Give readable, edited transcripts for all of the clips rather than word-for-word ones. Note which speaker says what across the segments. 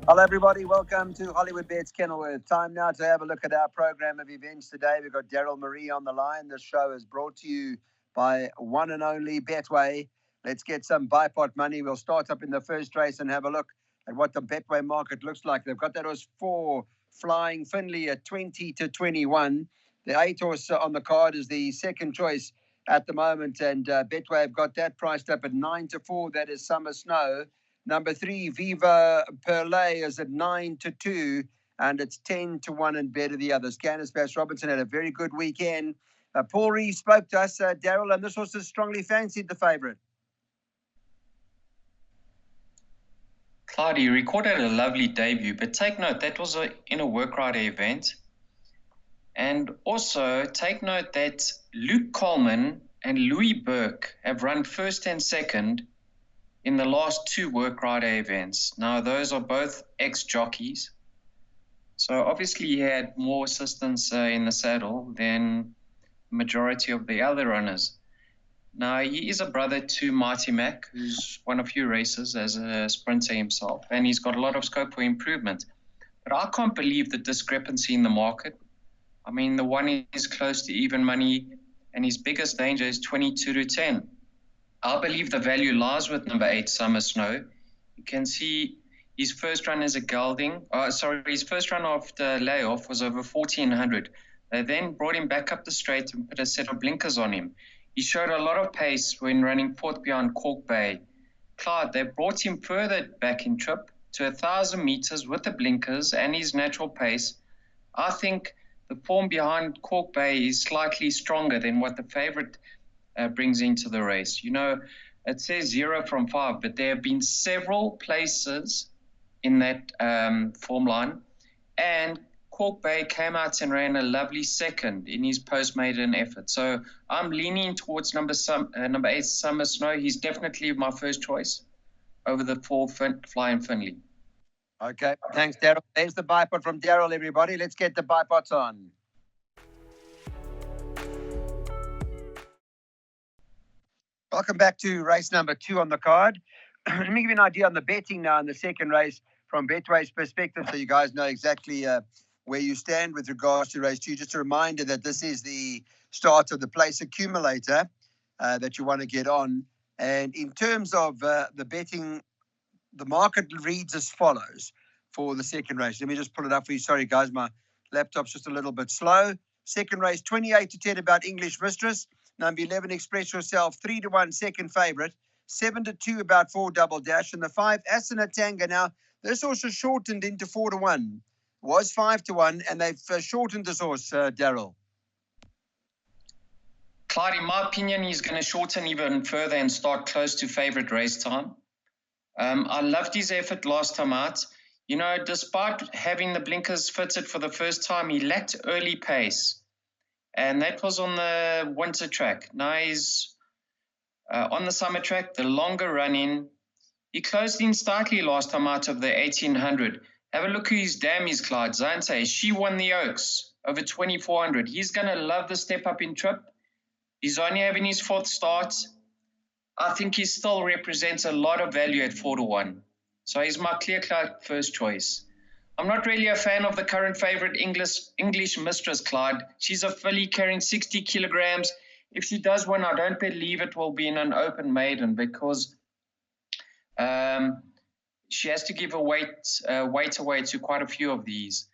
Speaker 1: Hello, everybody. Welcome to Hollywood Bets Kenilworth. Time now to have a look at our program of events today. We've got Daryl Marie on the line. This show is brought to you by one and only Betway. Let's get some bipot money. We'll start up in the first race and have a look at what the Betway market looks like. They've got that horse 4 Flying Finley at 20 to 21. The 8 horse on the card is the second choice at the moment, and Betway have got that priced up at 9 to 4. That is Summer Snow. Number 3, Viva Perlay, is at 9 to 2, and it's 10 to 1 and better the others. Candice Bass Robinson had a very good weekend. Paul Reeve spoke to us, Daryl, and this horse is strongly fancied the favourite.
Speaker 2: Clyde, he recorded a lovely debut, but take note, that was in a work rider event. And also take note that Luke Coleman and Louis Burke have run first and second in the last 2 work rider events. Now, those are both ex-jockeys. So obviously he had more assistance in the saddle than the majority of the other runners. Now, he is a brother to Marty Mack, who's won a few races as a sprinter himself, and he's got a lot of scope for improvement. But I can't believe the discrepancy in the market. I mean, the one is close to even money, and his biggest danger is 22 to 10. I believe the value lies with number 8, Summer Snow. You can see his first run as a gelding. His first run after layoff was over 1,400. They then brought him back up the straight and put a set of blinkers on him. He showed a lot of pace when running fourth behind Cork Bay. Clyde, they brought him further back in trip to 1,000 meters with the blinkers and his natural pace. I think the form behind Cork Bay is slightly stronger than what the favorite brings into the race. You know, it says 0 from 5, but there have been several places in that form line, and Cork Bay came out and ran a lovely second in his post-maiden effort. So I'm leaning towards number 8, Summer Snow. He's definitely my first choice over the 4 Flying Finley.
Speaker 1: Okay, thanks, Daryl. There's the bipot from Daryl, everybody. Let's get the bipots on. Welcome back to race number 2 on the card. Let me give you an idea on the betting now in the second race from Betway's perspective, so you guys know exactly where you stand with regards to race 2. Just a reminder that this is the start of the place accumulator that you want to get on. And in terms of the betting, the market reads as follows for the second race. Let me just pull it up for you. Sorry, guys, my laptop's just a little bit slow. Second race, 28 to 10 about English Mistress. Number 11, Express Yourself, 3 to 1, second favourite. 7 to 2 about 4 Double Dash. And the 5, Asana Tanga. Now, this also shortened into 4 to 1. Was 5 to 1, and they've shortened this horse, Daryl.
Speaker 2: Clyde, in my opinion, he's going to shorten even further and start close to favourite race time. I loved his effort last time out. You know, despite having the blinkers fitted for the first time, he lacked early pace. And that was on the winter track. Now he's on the summer track, the longer run-in. He closed in slightly last time out of the 1,800. Have a look who his dam is, Clyde. Zante, she won the Oaks over 2,400. He's going to love the step up in trip. He's only having his 4th start. I think he still represents a lot of value at 4 to 1. So he's my clear-cut first choice. I'm not really a fan of the current favourite English Mistress, Clyde. She's a filly carrying 60 kilograms. If she does win, I don't believe it will be in an open maiden because she has to give a weight away to quite a few of these.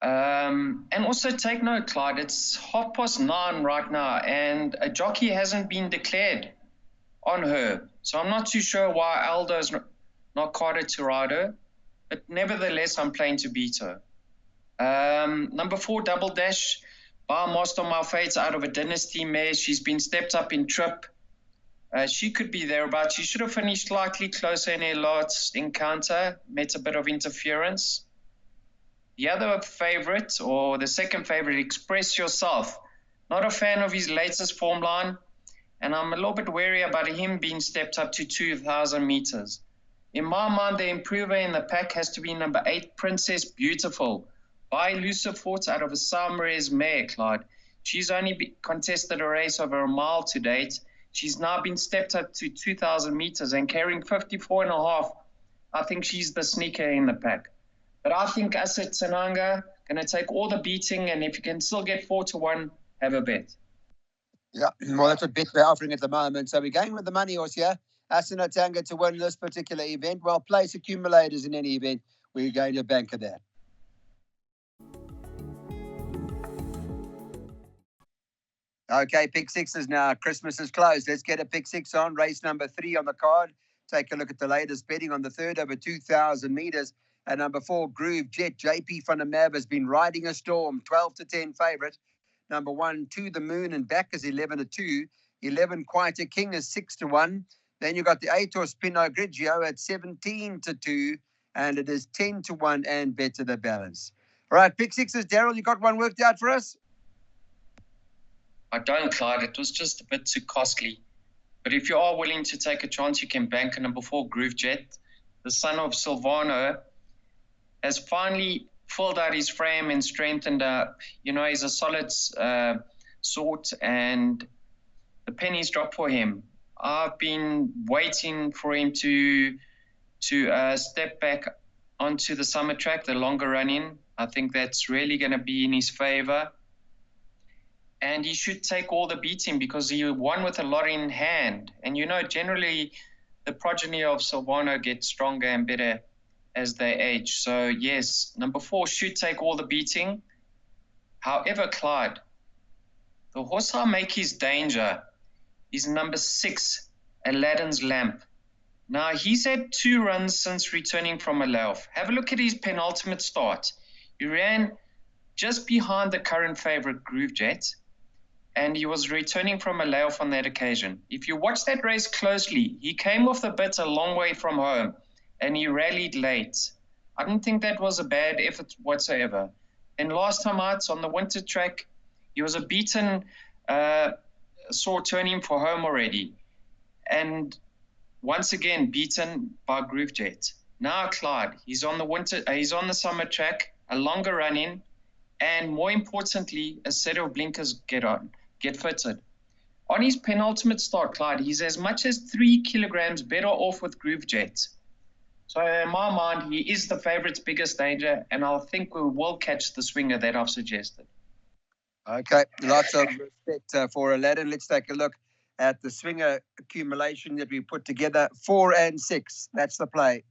Speaker 2: And also take note, Clyde, it's 9:30 right now, and a jockey hasn't been declared on her. So I'm not too sure why Aldo's not carded to ride her. But nevertheless, I'm playing to beat her. Number 4, Double Dash, by Master My Fates out of a Dynasty mare. She's been stepped up in trip. She could be thereabouts. She should have finished slightly closer in her last encounter, met a bit of interference. The other favorite, or the second favorite, Express Yourself. Not a fan of his latest form line, and I'm a little bit wary about him being stepped up to 2,000 meters. In my mind, the improver in the pack has to be number 8, Princess Beautiful, by Elusive Fort out of a Salmarez mare, Clyde. She's only contested a race over a mile to date. She's now been stepped up to 2,000 meters and carrying 54.5. I think she's the sneaker in the pack. But I think Asset Sananga going to take all the beating, and if you can still get 4-1, have a bet.
Speaker 1: Yeah, well, that's what bets we're offering at the moment. So we're going with the money horse here. Asana Tanga to win this particular event. Well, place accumulators in any event. We're going to bank of that. Okay, pick sixes now. Christmas is closed. Let's get a pick six on. Race number 3 on the card. Take a look at the latest betting on the third over 2,000 meters. And number 4, Groove Jet. JP van der Merwe has been riding a storm. 12-10 favorite. Number 1, To the Moon and Back is 11-2. 11, Quite a King is 6-1. Then you've got the 8 horse Pinot Grigio at 17-2. And it is 10-1 and better the balance. All right, pick sixes. Daryl, you got one worked out for us?
Speaker 2: I don't, Clyde. It was just a bit too costly. But if you are willing to take a chance, you can bank a number 4, Groove Jet. The son of Silvano has finally filled out his frame and strengthened up. You know, he's a solid sort, and the pennies dropped for him. I've been waiting for him to step back onto the summer track, the longer run-in. I think that's really going to be in his favor. And he should take all the beating because he won with a lot in hand. And, you know, generally the progeny of Silvano gets stronger and better as they age. So, yes, number 4 should take all the beating. However, Clyde, the horse I'll make his danger is number 6, Aladdin's Lamp. Now, he's had 2 runs since returning from a layoff. Have a look at his penultimate start. He ran just behind the current favorite, Groove Jet, and he was returning from a layoff on that occasion. If you watch that race closely, he came off the bit a long way from home, and he rallied late. I don't think that was a bad effort whatsoever. And last time out on the winter track, he was a beaten, saw turning for home already. And once again, beaten by Groove Jet. Now, Clyde, he's on the summer track, a longer run-in, and more importantly, a set of blinkers get fitted. On his penultimate start, Clyde, he's as much as 3 kilograms better off with Groove Jet. So in my mind, he is the favourite's biggest danger, and I think we will catch the swinger that I've suggested.
Speaker 1: Okay, lots of respect for Aladdin. Let's take a look at the swinger accumulation that we put together. 4 and 6. That's the play.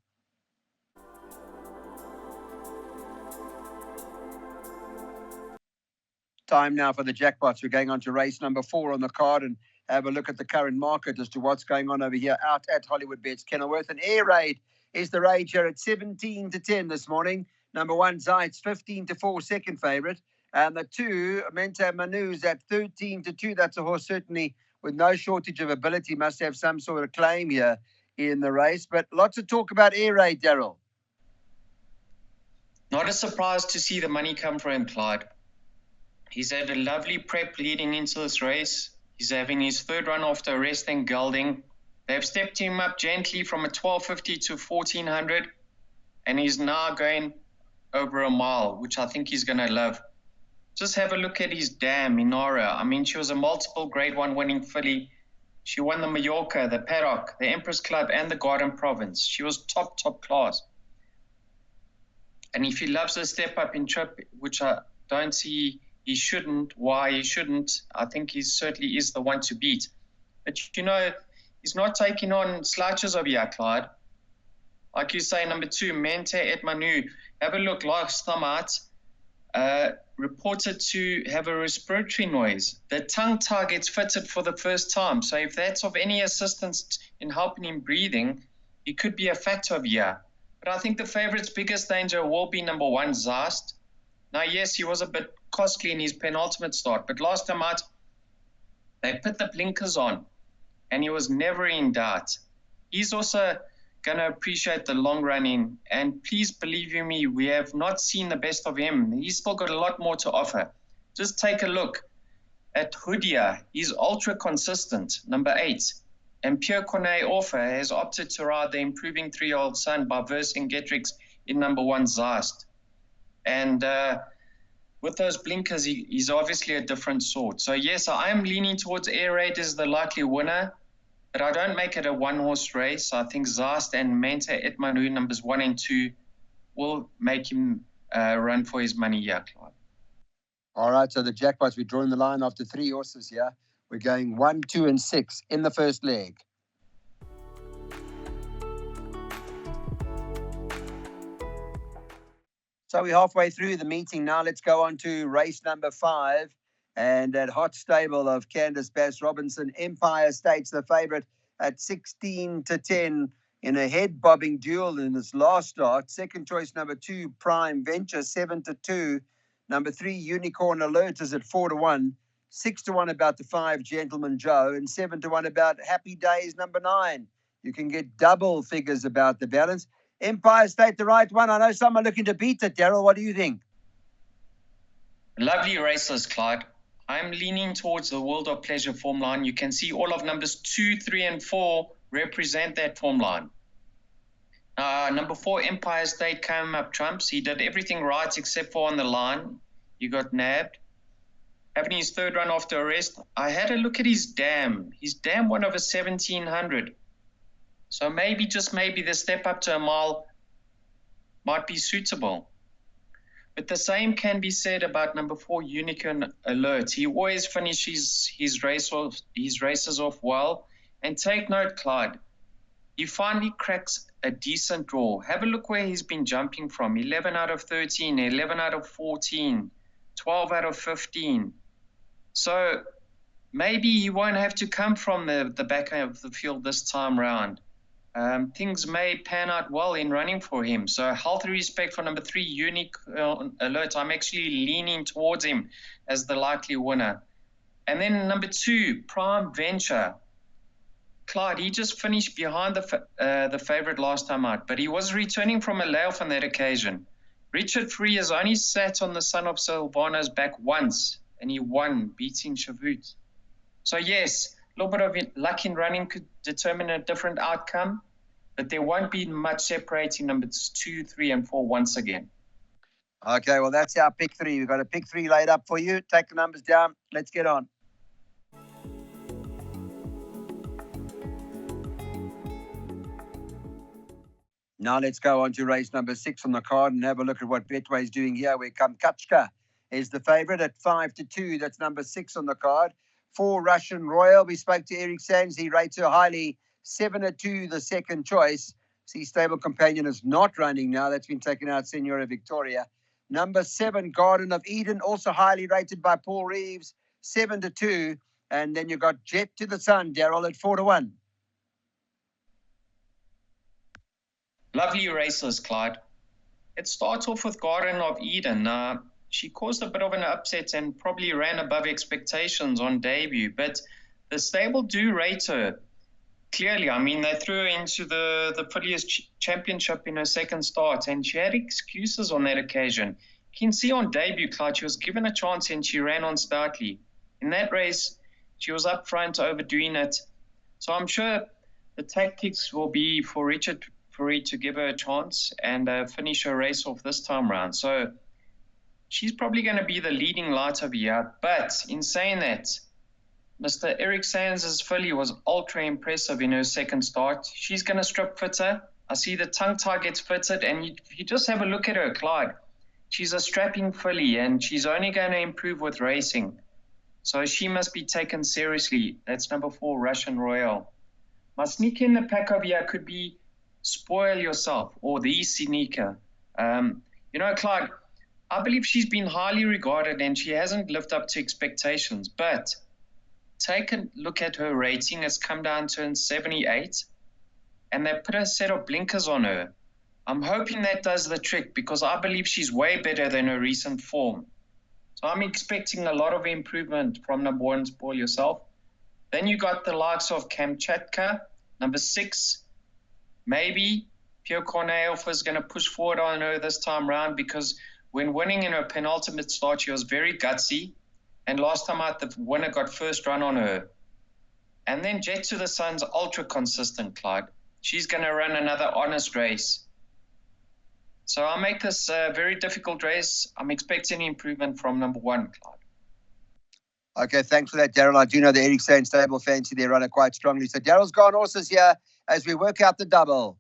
Speaker 1: Time now for the jackpots. We're going on to race number 4 on the card and have a look at the current market as to what's going on over here out at Hollywood Bets Kenilworth. And Air Raid is the rage here at 17-10 this morning. Number 1, Zeitz, 15-4, second favourite. And the 2, Mente Manu's at 13-2. That's a horse certainly with no shortage of ability, must have some sort of claim here in the race. But lots of talk about Air Raid, Daryl.
Speaker 2: Not a surprise to see the money come for him, Clyde. He's had a lovely prep leading into this race. He's having his 3rd run after arresting gelding. They've stepped him up gently from a 1250 to 1400, and he's now going over a mile, which I think he's going to love. Just have a look at his dam, Inara. I mean, she was a multiple Grade 1 winning filly. She won the Mallorca, the Paddock, the Empress Club, and the Garden Province. She was top class. And if he loves a step up in trip, which I don't see he shouldn't, I think he certainly is the one to beat. But, you know, he's not taking on slouches over here, Clyde. Like you say, number 2, Mente et Manu. Have a look, last time out, reported to have a respiratory noise. The tongue tie gets fitted for the first time. So if that's of any assistance in helping him breathing, he could be a factor over here. But I think the favourite's biggest danger will be number 1, Zast. Now, yes, he was a bit costly in his penultimate start, but last time out, they put the blinkers on, and he was never in doubt. He's also going to appreciate the long run in, and please believe you me, we have not seen the best of him. He's still got a lot more to offer. Just take a look at Hoodia. He's ultra consistent, number 8. And Pierre Corneille Orfer has opted to ride the improving 3-year-old son by Vercingetorix in number 1, Zast. And with those blinkers, he's obviously a different sort. So, yes, I am leaning towards Air Raid as the likely winner, but I don't make it a one-horse race. I think Zast and Mente et Manu, numbers 1 and 2, will make him run for his money here, Clyde.
Speaker 1: All right, so the jackpots, we're drawing the line after 3 horses here. We're going 1, 2, and 6 in the first leg. So we're halfway through the meeting now. Let's go on to race number 5. And at hot stable of Candice Bass Robinson, Empire States, the favourite at 16-10 in a head-bobbing duel in this last start. Second choice, number 2, Prime Venture, 7-2. Number 3, Unicorn Alert is at 4-1. 6-1 about the 5, Gentleman Joe, and 7-1 about Happy Days, number 9. You can get double figures about the balance. Empire State, the right one. I know some are looking to beat it. Daryl, what do you think?
Speaker 2: Lovely races, Clyde. I'm leaning towards the World of Pleasure form line. You can see all of numbers 2, 3, and 4 represent that form line. Number 4, Empire State, came up trumps. He did everything right except for on the line. He got nabbed. Having his third run after arrest, I had a look at his dam. His dam won over 1,700. So maybe, just maybe, the step up to a mile might be suitable. But the same can be said about number 4, Unicorn Alert. He always finishes his races off well. And take note, Clyde, he finally cracks a decent draw. Have a look where he's been jumping from. 11 out of 13, 11 out of 14, 12 out of 15. So maybe he won't have to come from the back of the field this time round. Things may pan out well in running for him. So healthy respect for number 3, Unicorn Alert. I'm actually leaning towards him as the likely winner. And then number 2, Prime Venture. Clyde, he just finished behind the favourite last time out, but he was returning from a layoff on that occasion. Richard Free has only sat on the son of Silvano's back once, and he won, beating Chavut. So yes, a little bit of luck in running could determine a different outcome, but there won't be much separating numbers 2, 3, and 4 once again.
Speaker 1: Okay, well, that's our pick 3. We've got a pick 3 laid up for you. Take the numbers down. Let's get on. Now let's go on to race number 6 on the card and have a look at what Betway's doing here, where Kamkatchka is the favourite at 5-2. That's number 6 on the card. 4, Russian Royal. We spoke to Eric Sands. He rates her highly. 7-2, the second choice. See, Stable Companion is not running now. That's been taken out, Senora Victoria. Number 7, Garden of Eden, also highly rated by Paul Reeves. 7-2. And then you've got Jet to the Sun, Daryl, at 4-1.
Speaker 2: Lovely races, Clyde. It starts off with Garden of Eden. She caused a bit of an upset and probably ran above expectations on debut, but the stable do rate her clearly. I mean, they threw her into the Fillies Championship in her second start, and she had excuses on that occasion. You can see on debut, Clyde, she was given a chance and she ran on stoutly. In that race, she was up front overdoing it. So I'm sure the tactics will be for Richard Free to give her a chance and finish her race off this time round. So she's probably going to be the leading light of the year. But in saying that, Mr. Eric Sands' filly was ultra impressive in her second start. She's going to strip fitter. I see the tongue tie gets fitted, and you just have a look at her, Clyde. She's a strapping filly, and she's only going to improve with racing. So she must be taken seriously. That's number 4, Russian Royal. My sneaker in the pack of here could be Spoil Yourself, or the sneaker. Clyde, I believe she's been highly regarded and she hasn't lived up to expectations, but take a look at her rating. It's come down to 78, and they put a set of blinkers on her. I'm hoping that does the trick, because I believe she's way better than her recent form. So I'm expecting a lot of improvement from number 1, Spoil Yourself. Then you got the likes of Kamchatka, number 6. Maybe Pierre Corneille is going to push forward on her this time round, because when winning in her penultimate start, she was very gutsy. And last time out, the winner got first run on her. And then Jet to the Sun's ultra consistent, Clyde. She's going to run another honest race. So I'll make this a very difficult race. I'm expecting improvement from number 1, Clyde.
Speaker 1: Okay, thanks for that, Daryl. I do know the Eric Sands stable fancy their runner quite strongly. So Daryl's gone horses here as we work out the double.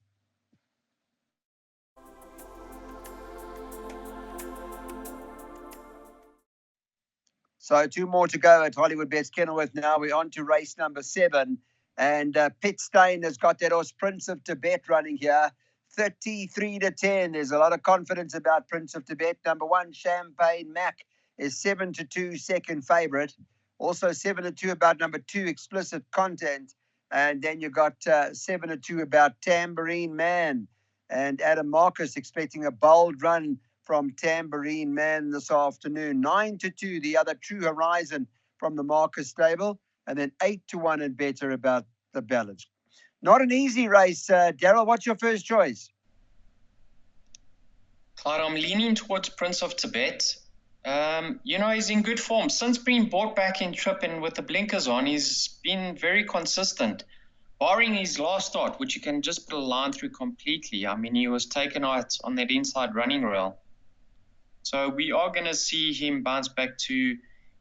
Speaker 1: So 2 more to go at Hollywood Bets Kenilworth now. We're on to race number 7. And Pitt Steyn has got that horse Prince of Tibet running here. 33-10. There's a lot of confidence about Prince of Tibet. Number 1, Champagne Mac, is 7-2 second favourite. Also 7-2 about number 2, Explicit Content. And then you got 7-2 about Tambourine Man. And Adam Marcus expecting a bold run from Tambourine Man this afternoon. 9-2, the other True Horizon from the Marcus stable. And then 8-1 and better about the balance. Not an easy race. Daryl, what's your first choice?
Speaker 2: Clyde, I'm leaning towards Prince of Tibet. He's in good form. Since being brought back in trip and with the blinkers on, he's been very consistent. Barring his last start, which you can just put a line through completely. I mean, he was taken out on that inside running rail. So we are going to see him bounce back to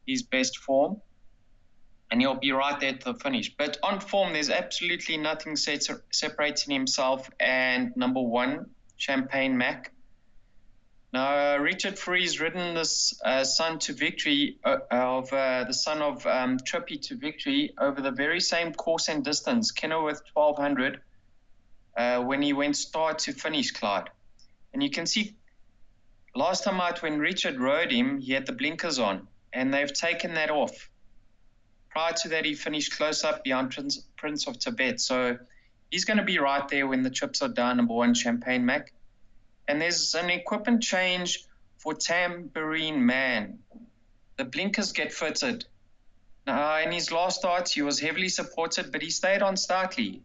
Speaker 2: his best form. And he'll be right there at the finish. But on form, there's absolutely nothing separating himself and number 1, Champagne Mac. Now, Richard Free's ridden this son to victory the son of Trippy to victory over the very same course and distance, Kenilworth 1200, when he went start to finish, Clyde. And you can see last time out when Richard rode him, he had the blinkers on, and they've taken that off. Prior to that, he finished close up behind Prince of Tibet. So he's going to be right there when the chips are down, number 1, Champagne Mac. And there's an equipment change for Tambourine Man. The blinkers get fitted. Now, in his last start, he was heavily supported, but he stayed on slightly.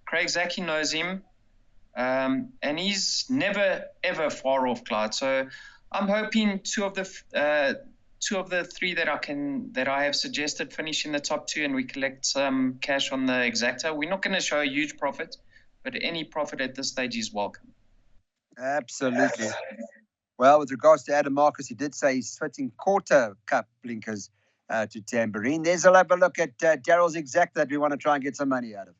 Speaker 2: Craig Zaki knows him, and he's never, ever far off, Clyde. So I'm hoping two of the 3 that I have suggested finish in the top 2 and we collect some cash on the exacta. We're not going to show a huge profit, but any profit at this stage is welcome.
Speaker 1: Absolutely. Well, with regards to Adam Marcus, he did say he's fitting quarter cup blinkers to Tambourine. There's a look at Daryl's exacta that we want to try and get some money out of.